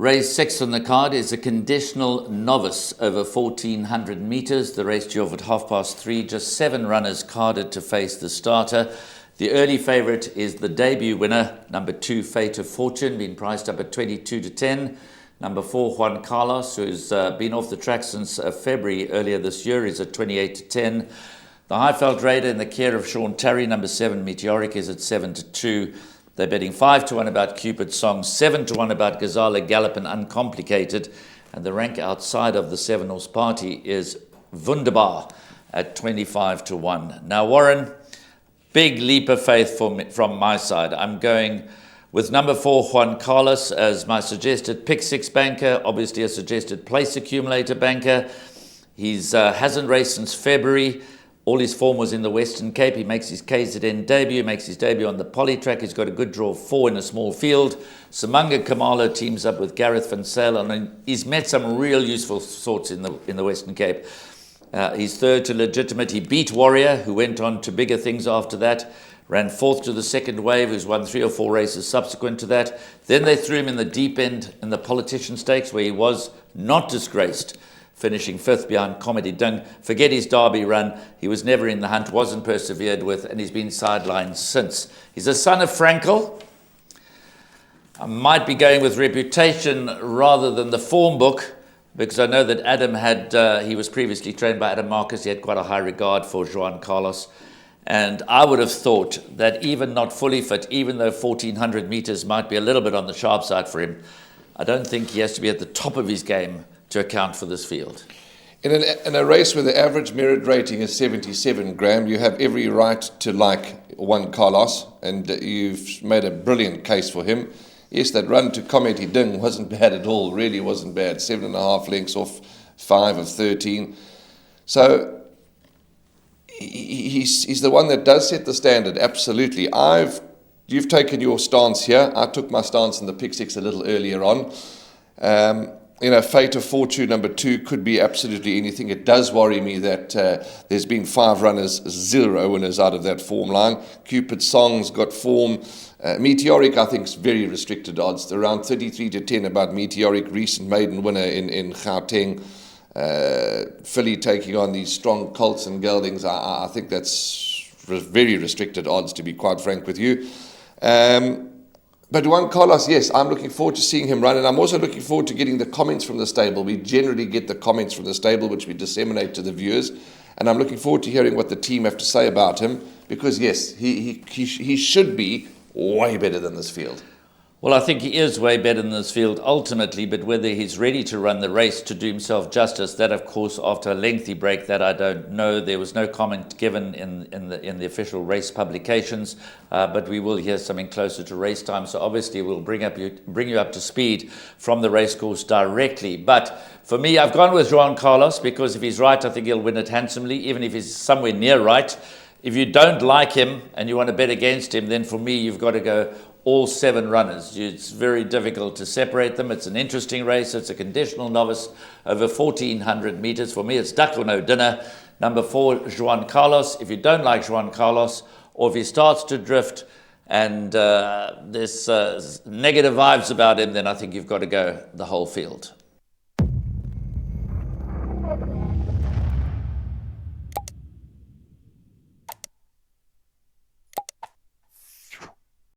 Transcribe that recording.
Race 6 on the card is a conditional novice over 1,400 metres. The race due off at 3:30. Just 7 runners carded to face the starter. The early favourite is the debut winner, number 2, Fate of Fortune, been priced up at 22 to 10. Number 4, Juan Carlos, who's been off the track since February earlier this year, is at 28 to 10. The Highveld Raider in the care of Sean Terry, number 7, Meteoric, is at 7 to 2. They're betting 5 to 1 about Cupid Song, 7 to 1 about Gazala Gallop and Uncomplicated. And the rank outside of the 7 horse party is Wunderbar at 25 to 1. Now, Warren, big leap of faith from my side. I'm going with number 4, Juan Carlos, as my suggested pick 6 banker, obviously a suggested place accumulator banker. He's hasn't raced since February. All his form was in the Western Cape. He makes his KZN debut, makes his debut on the poly track. He's got a good draw of 4 in a small field. Samanga Kamalo teams up with Gareth Van Sale, and he's met some real useful sorts in the Western Cape. He's third to Legitimate. He beat Warrior, who went on to bigger things after that. Ran 4th to the Second Wave, who's won 3 or 4 races subsequent to that. Then they threw him in the deep end in the Politician Stakes, where he was not disgraced, finishing 5th behind Comedy Dung. Forget his Derby run. He was never in the hunt, wasn't persevered with, and he's been sidelined since. He's a son of Frankel. I might be going with reputation rather than the form book, because I know that Adam he was previously trained by Adam Marcus. He had quite a high regard for Juan Carlos. And I would have thought that even not fully fit, even though 1,400 metres might be a little bit on the sharp side for him, I don't think he has to be at the top of his game to account for this field. In a race where the average merit rating is 77, Graham, you have every right to like Juan Carlos, and you've made a brilliant case for him. Yes, that run to Comedy Dung wasn't bad at all, really wasn't bad. 7.5 lengths off 5 of 13. So he's the one that does set the standard, absolutely. You've taken your stance here. I took my stance in the pick 6 a little earlier on. Fate of Fortune, number 2, could be absolutely anything. It does worry me that there's been 5 runners, 0 winners out of that form line. Cupid Song's got form. Meteoric, I think, is very restricted odds. Around 33 to 10 about Meteoric, recent maiden winner in Gauteng. Philly taking on these strong Colts and Geldings. I think that's very restricted odds, to be quite frank with you. But Juan Carlos, yes, I'm looking forward to seeing him run, and I'm also looking forward to getting the comments from the stable. We generally get the comments from the stable, which we disseminate to the viewers, and I'm looking forward to hearing what the team have to say about him, because yes, he should be way better than this field. Well, I think he is way better than this field ultimately, but whether he's ready to run the race to do himself justice, that of course after a lengthy break, that I don't know. There was no comment given in the official race publications, but we will hear something closer to race time. So obviously we'll bring you up to speed from the racecourse directly. But for me, I've gone with Juan Carlos, because if he's right, I think he'll win it handsomely, even if he's somewhere near right. If you don't like him and you want to bet against him, then for me, you've got to go all 7 runners. It's very difficult to separate them. It's an interesting race. It's a conditional novice over 1,400 metres. For me, it's duck or no dinner. Number 4, Juan Carlos. If you don't like Juan Carlos, or if he starts to drift and there's negative vibes about him, then I think you've got to go the whole field.